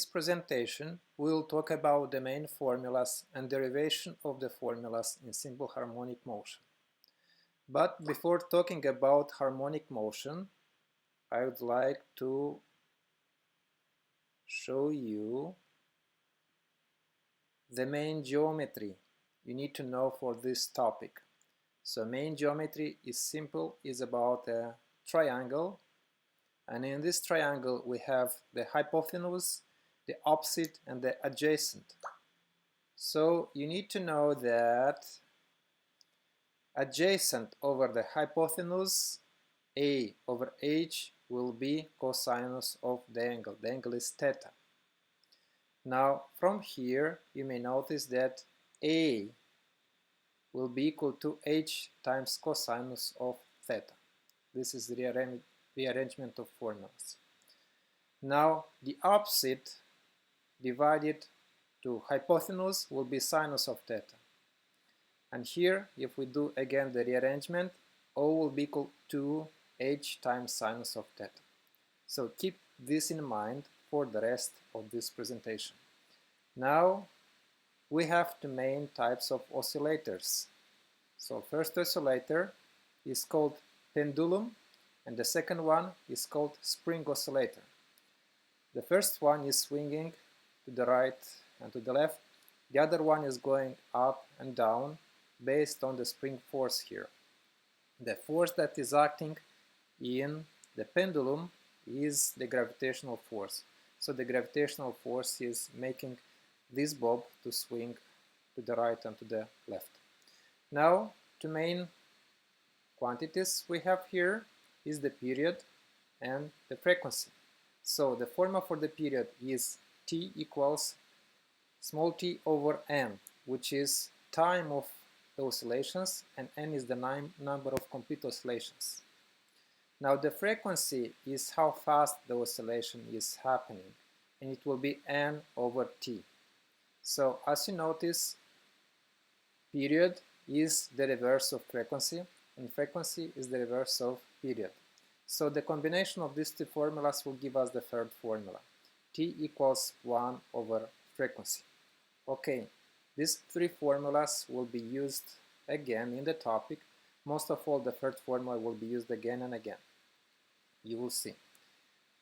this presentation, we will talk about the main formulas and derivation of the formulas in simple harmonic motion. But before talking about harmonic motion, I would like to show you the main geometry you need to know for this topic. So main geometry is simple, is about a triangle, and in this triangle we have the hypotenuse, the opposite and the adjacent. So you need to know that adjacent over the hypotenuse, A over H, will be cosinus of the angle. The angle is theta. Now from here you may notice that A will be equal to H times cosinus of theta. This is the rearrangement of formulas. Now the opposite divided to hypotenuse will be sinus of theta. And here, if we do again the rearrangement, O will be equal to H times sinus of theta. So keep this in mind for the rest of this presentation. Now we have two main types of oscillators. So first oscillator is called pendulum, and the second one is called spring oscillator. The first one is swinging to the right and to the left. The other one is going up and down based on the spring force here. The force that is acting in the pendulum is the gravitational force. So the gravitational force is making this bob to swing to the right and to the left. Now, two main quantities we have here is the period and the frequency. So the formula for the period is T equals small t over n, which is time of the oscillations, and n is the number of complete oscillations. Now the frequency is how fast the oscillation is happening, and it will be n over t. So as you notice, period is the reverse of frequency, and frequency is the reverse of period. So the combination of these two formulas will give us the third formula. T equals 1 over frequency. Okay, these three formulas will be used again in the topic. Most of all, the third formula will be used again and again. You will see.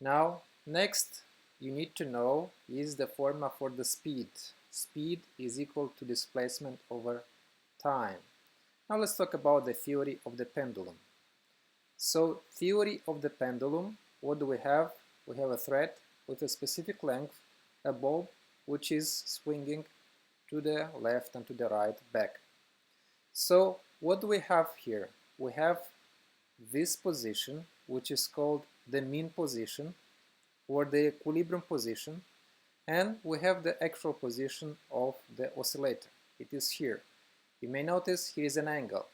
Now, next you need to know is the formula for the speed. Speed is equal to displacement over time. Now let's talk about the theory of the pendulum. So, theory of the pendulum, what do we have? We have a thread with a specific length, a bulb which is swinging to the left and to the right back. So what do we have here? We have this position, which is called the mean position or the equilibrium position, and we have the actual position of the oscillator. It is here. You may notice here is an angle.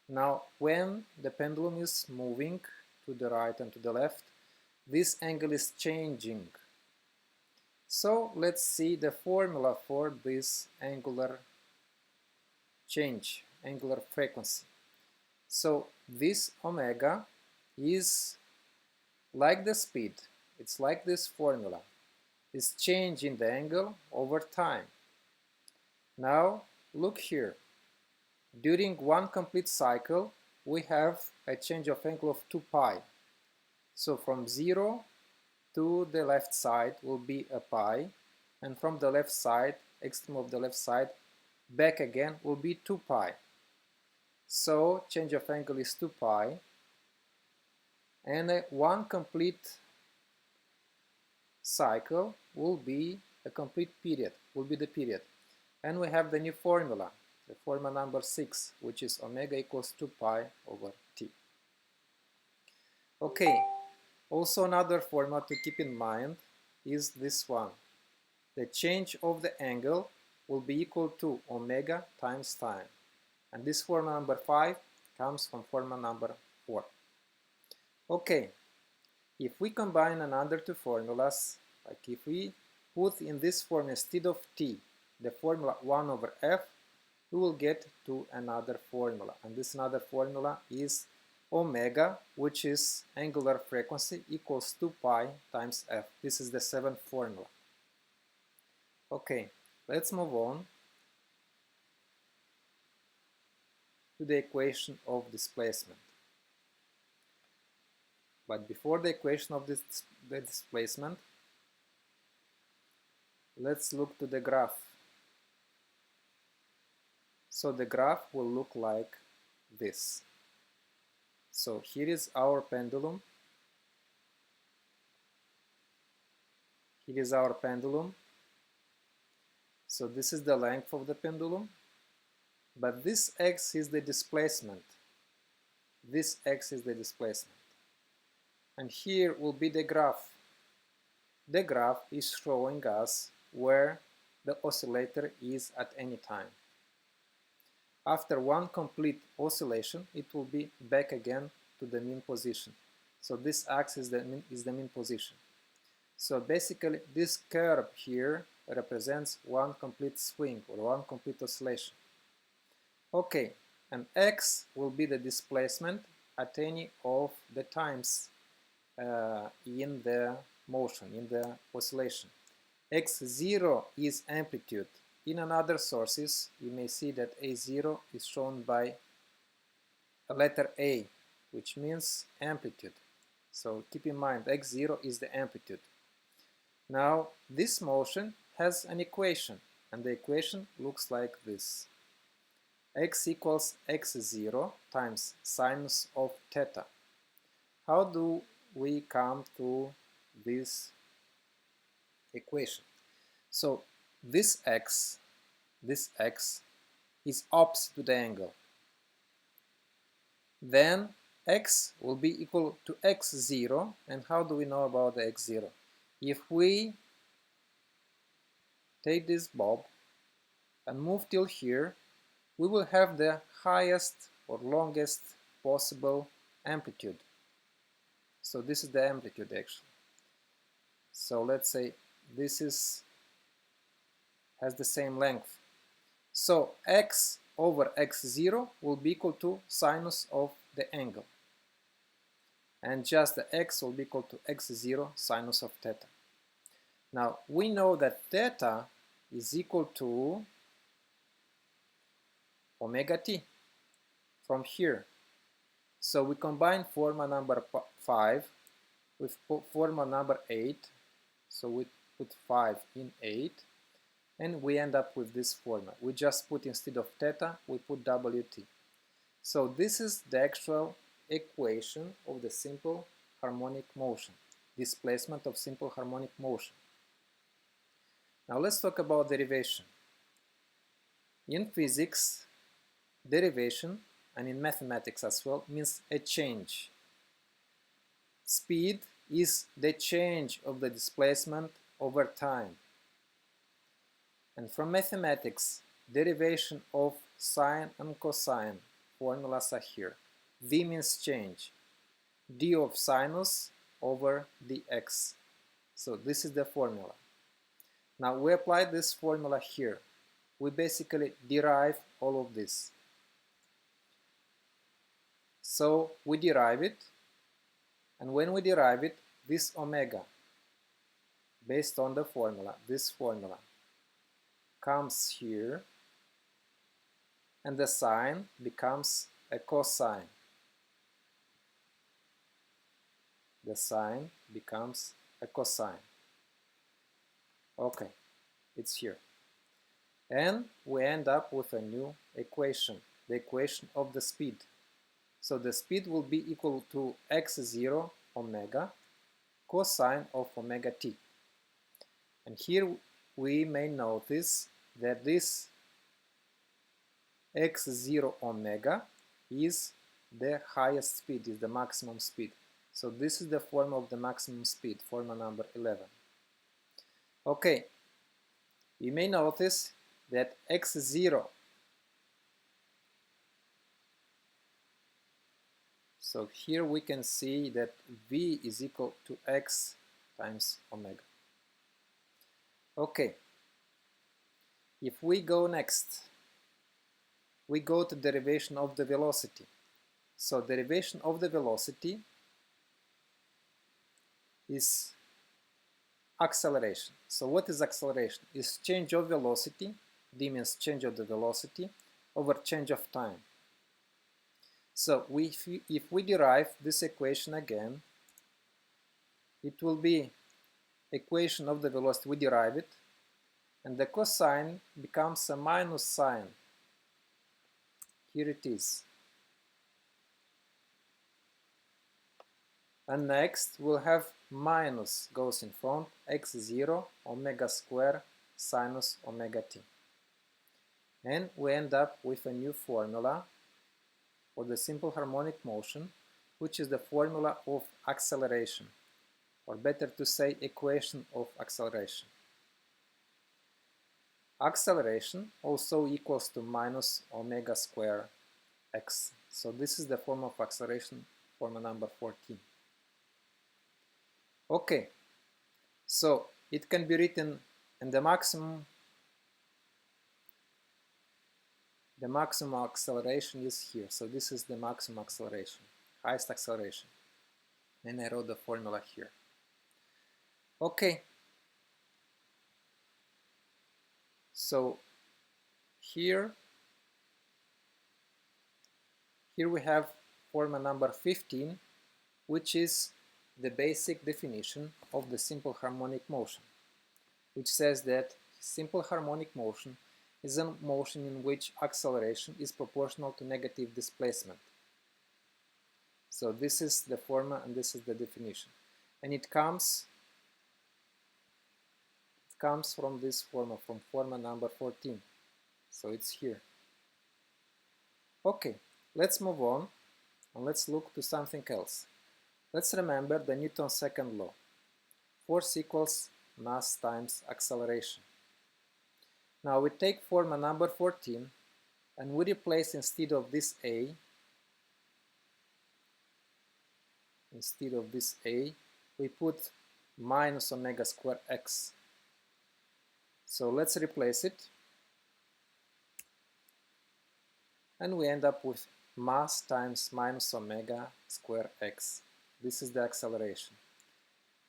Now when the pendulum is moving to the right and to the left, this angle is changing. So let's see the formula for this angular change, angular frequency. So this omega is like the speed, it's like this formula, is changing the angle over time. Now look here, during one complete cycle we have a change of angle of 2 pi. So from 0 to the left side will be a pi, and from the left side, extreme of the left side, back again will be 2 pi. So change of angle is 2 pi, and one complete cycle will be a complete period, will be the period. And we have the new formula, the formula number 6, which is omega equals 2 pi over t. Okay. Also another formula to keep in mind is this one. The change of the angle will be equal to omega times time. And this formula number 5 comes from formula number 4. Okay, if we combine another two formulas, like if we put in this formula instead of t, the formula 1 over f, we will get to another formula. And this another formula is omega, which is angular frequency, equals 2 pi times f. This is the seventh formula. Okay, let's move on to the equation of displacement. But before the equation of the displacement, let's look to the graph. So the graph will look like this. So here is our pendulum. Here is our pendulum. So this is the length of the pendulum. But this x is the displacement. This x is the displacement. And here will be the graph. The graph is showing us where the oscillator is at any time. After one complete oscillation, it will be back again to the mean position. So this axis is the mean position. So basically this curve here represents one complete swing or one complete oscillation. Okay, and x will be the displacement at any of the times in the motion, in the oscillation. x0 is amplitude. In another sources, you may see that a0 is shown by a letter A, which means amplitude. So keep in mind, x0 is the amplitude. Now, this motion has an equation, and the equation looks like this. X equals x0 times sinus of theta. How do we come to this equation? So this x is opposite to the angle. Then x will be equal to x0, and how do we know about the x0? If we take this bob and move till here, we will have the highest or longest possible amplitude. So this is the amplitude actually. So let's say this has the same length. So x over x0 will be equal to sinus of the angle. And just the x will be equal to x0 sinus of theta. Now we know that theta is equal to omega t from here. So we combine formula number 5 with formula number 8. So we put 5 in 8. And we end up with this formula. We just put, instead of theta, we put Wt. So this is the actual equation of the simple harmonic motion, displacement of simple harmonic motion. Now let's talk about derivation. In physics, derivation, and in mathematics as well, means a change. Speed is the change of the displacement over time. And from mathematics, derivation of sine and cosine formulas are here. V means change. D of sinus over dx. So this is the formula. Now we apply this formula here. We basically derive all of this. So we derive it, and when we derive it, this omega, based on the formula, this formula, comes here, and the sine becomes a cosine. The sine becomes a cosine. Okay, it's here. And we end up with a new equation, the equation of the speed. So the speed will be equal to x0 omega cosine of omega t. And here we may notice that this x0 omega is the highest speed, is the maximum speed. So this is the form of the maximum speed, formula number 11. Okay, you may notice that x0, so here we can see that v is equal to x times omega. Okay, if we go next, we go to derivation of the velocity. So derivation of the velocity is acceleration. So what is acceleration? It's change of velocity, d means change of the velocity, over change of time. So if we derive this equation again, it will be equation of the velocity, we derive it, and the cosine becomes a minus sign. Here it is. And next we'll have minus goes in front, x0 omega square sinus omega t. And we end up with a new formula for the simple harmonic motion, which is the formula of acceleration, or better to say equation of acceleration. Acceleration also equals to minus omega square x. So this is the form of acceleration, formula number 14. Okay, so it can be written in the maximum acceleration is here. So this is the maximum acceleration, highest acceleration. And I wrote the formula here. Okay. So here we have formula number 15, which is the basic definition of the simple harmonic motion, which says that simple harmonic motion is a motion in which acceleration is proportional to negative displacement. So this is the formula and this is the definition. And it comes from this formula, from formula number 14. So it's here. Okay, let's move on and let's look to something else. Let's remember the Newton's second law. Force equals mass times acceleration. Now we take formula number 14 and we replace instead of this a, we put minus omega square x. So let's replace it. And we end up with mass times minus omega square x. This is the acceleration.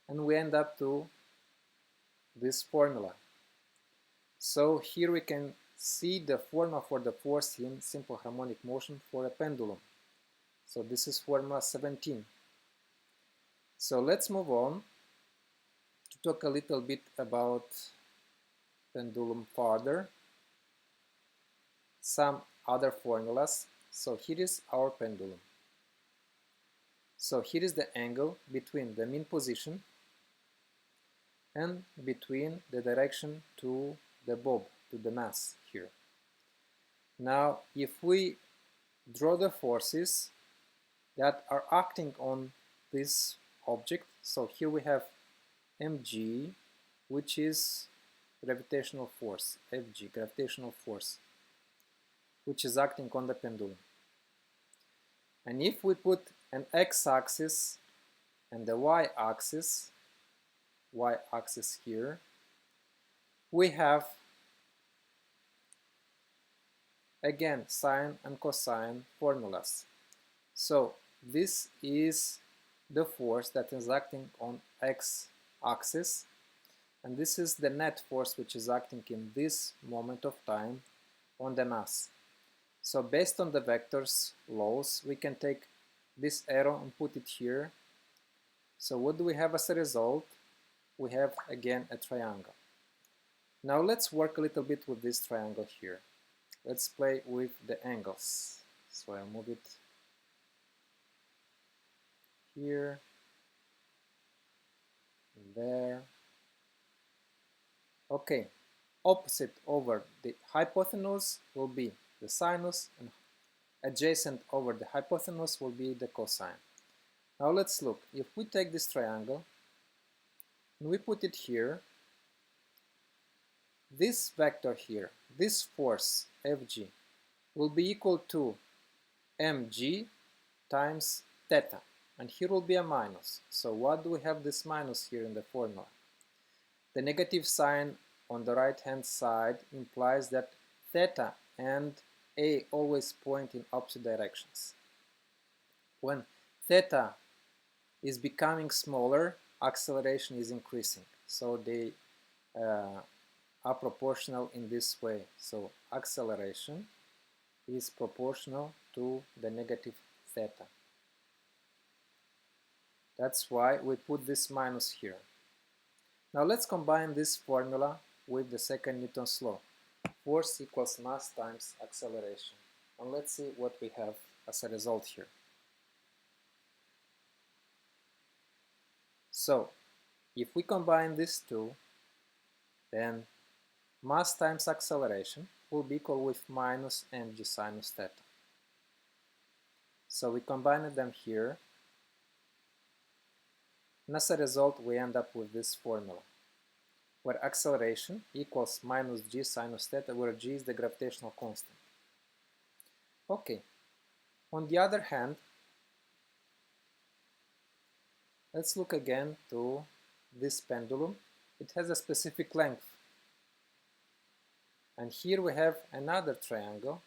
And we end up to this formula. So here we can see the formula for the force in simple harmonic motion for a pendulum. So this is formula 17. So let's move on to talk a little bit about pendulum further. Some other formulas. So here is our pendulum. So here is the angle between the mean position and between the direction to the bob, to the mass here. Now if we draw the forces that are acting on this object, so here we have mg, which is gravitational force, Fg, gravitational force, which is acting on the pendulum. And if we put an x-axis and the y-axis here, we have again sine and cosine formulas. So this is the force that is acting on x-axis, and this is the net force which is acting in this moment of time on the mass. So based on the vectors laws, we can take this arrow and put it here. So what do we have as a result? We have again a triangle. Now let's work a little bit with this triangle here. Let's play with the angles. So I'll move it here, and there. Okay, opposite over the hypotenuse will be the sinus, and adjacent over the hypotenuse will be the cosine. Now let's look. If we take this triangle and we put it here, this vector here, this force Fg, will be equal to mg times theta, and here will be a minus. So what do we have this minus here in the formula? The negative sign on the right hand side implies that theta and a always point in opposite directions. When theta is becoming smaller, acceleration is increasing. so they are proportional in this way. So acceleration is proportional to the negative theta. That's why we put this minus here. Now let's combine this formula with the second Newton's law. Force equals mass times acceleration. And let's see what we have as a result here. So, if we combine these two, then mass times acceleration will be equal with minus mg sinus theta. So we combine them here, and as a result we end up with this formula, where acceleration equals minus g sinus theta, where g is the gravitational constant. Okay, on the other hand, let's look again to this pendulum. It has a specific length. And here we have another triangle.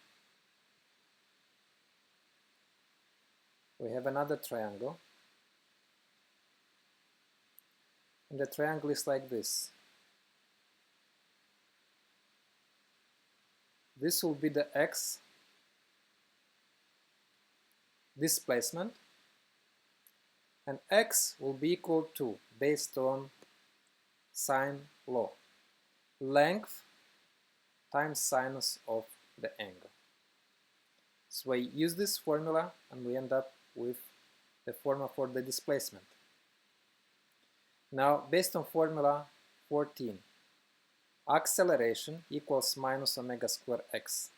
And the triangle is like this. This will be the x displacement, and x will be equal to, based on sine law, length times sinus of the angle. So we use this formula and we end up with the formula for the displacement. Now, based on formula 14, acceleration equals minus omega square x.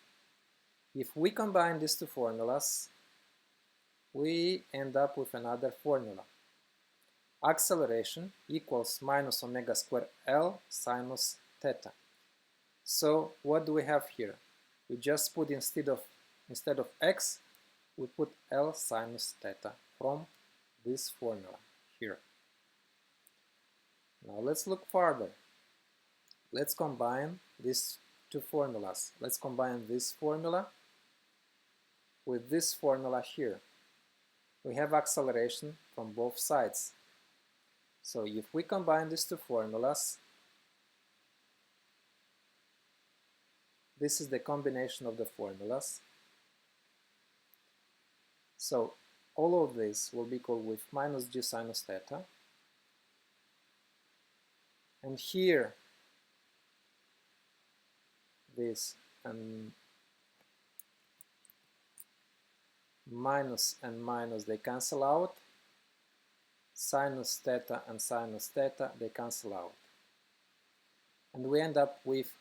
If we combine these two formulas, we end up with another formula. Acceleration equals minus omega square L sinus theta. So what do we have here? We just put instead of x, we put L sinus theta from this formula here. Now let's look further. Let's combine these two formulas. Let's combine this formula with this formula here. We have acceleration from both sides. So if we combine these two formulas, this is the combination of the formulas. So all of this will be equal with minus g sinus theta. And here, this and minus and minus, they cancel out. Sinus theta and sinus theta, they cancel out. And we end up with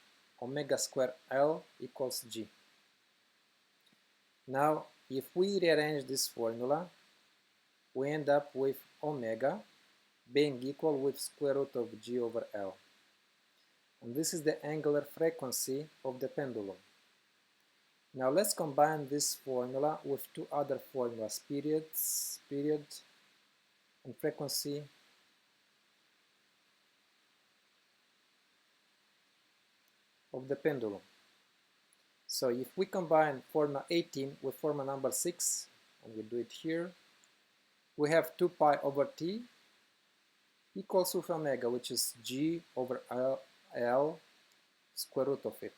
omega square L equals g. Now, if we rearrange this formula, we end up with omega being equal with square root of g over L. And this is the angular frequency of the pendulum. Now let's combine this formula with two other formulas, period and frequency of the pendulum. So if we combine formula 18 with formula number 6, and we do it here, we have 2 pi over t equals with omega, which is g over L square root of it.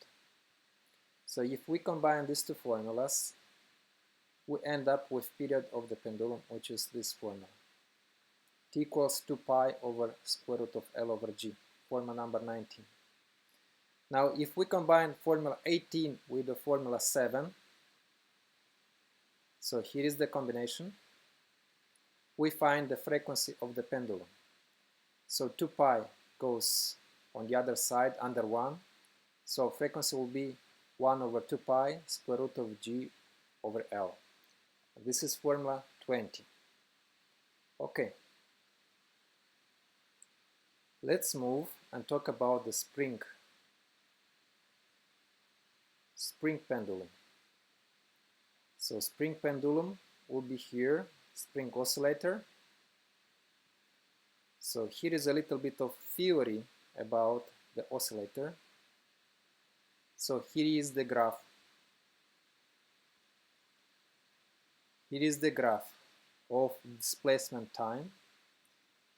So if we combine these two formulas, we end up with period of the pendulum, which is this formula. T equals 2 pi over square root of L over g, formula number 19. Now, if we combine formula 18 with the formula 7, so here is the combination, we find the frequency of the pendulum. So 2 pi goes on the other side under 1, so frequency will be 1 over 2 pi square root of g over L. This is formula 20. Okay. Let's move and talk about the spring pendulum. So spring pendulum will be here, spring oscillator. So here is a little bit of theory about the oscillator. So here is the graph. Here is the graph of displacement time.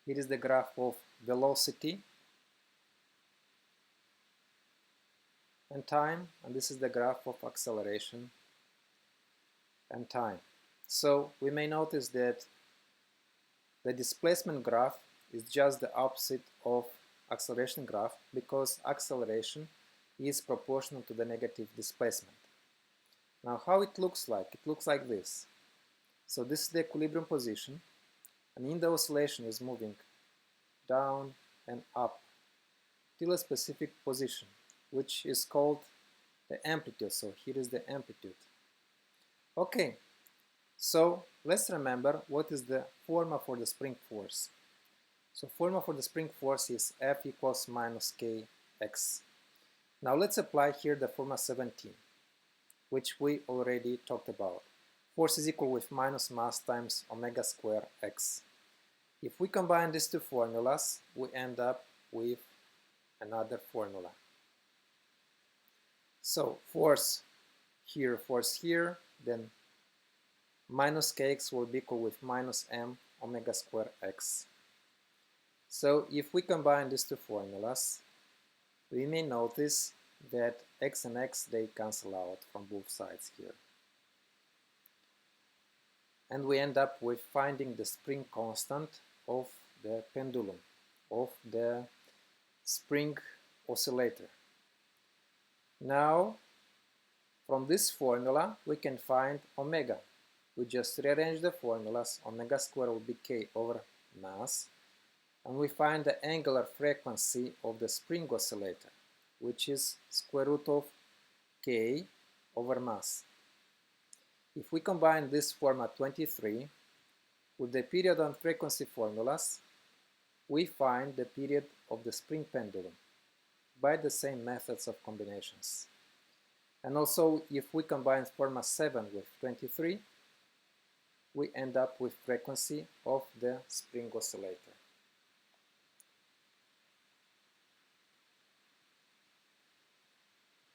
Here is the graph of velocity and time, and this is the graph of acceleration and time. So we may notice that the displacement graph is just the opposite of acceleration graph because acceleration is proportional to the negative displacement. Now how it looks like? It looks like this. So this is the equilibrium position, and in the oscillation is moving down and up till a specific position, which is called the amplitude. So here is the amplitude. Okay, so let's remember what is the formula for the spring force. So formula for the spring force is F equals minus kx. Now let's apply here the formula 17, which we already talked about. Force is equal with minus mass times omega square x. If we combine these two formulas, we end up with another formula. So force here, then minus kx will be equal with minus m omega square x. So if we combine these two formulas, we may notice that x and x, they cancel out from both sides here. And we end up with finding the spring constant of the pendulum, of the spring oscillator. Now, from this formula, we can find omega. We just rearrange the formulas. Omega square will be k over mass. And we find the angular frequency of the spring oscillator, which is square root of k over mass. If we combine this formula 23 with the period and frequency formulas, we find the period of the spring pendulum by the same methods of combinations. And also, if we combine formula 7 with 23, we end up with frequency of the spring oscillator.